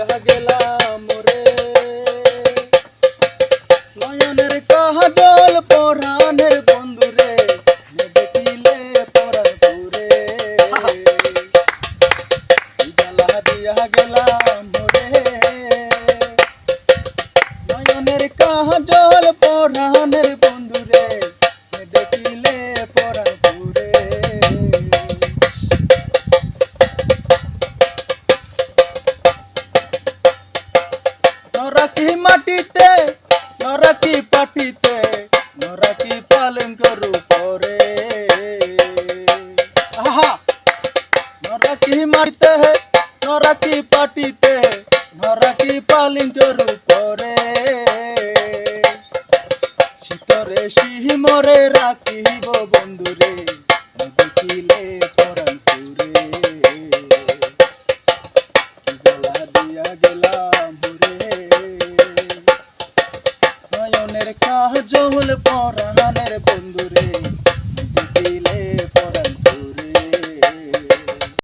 দিয়া গেলাম রে নয়নের কাজল পরাণের বন্ধু রে দেখিলে পরাণ পুরে জ্বালা দিয়া গেলাম রে নয়নের কাজল পরাণের বন্ধু রে দেখিলে পরাণ পুরে নরাকি মাটিতে নরাকি পাটিতে নরাকি পালঙ্ক রূপরে আহা নরাকি মাটিতে নরাকি পাটিতে নরাকি পালঙ্ক রূপরে শীতরে শিমরে রাখিব বন্ধুরে দেখিলে পরাণ পুরে জ্বালা দিয়া গেলাম নয়নের কাজল পরাণের বন্ধুরে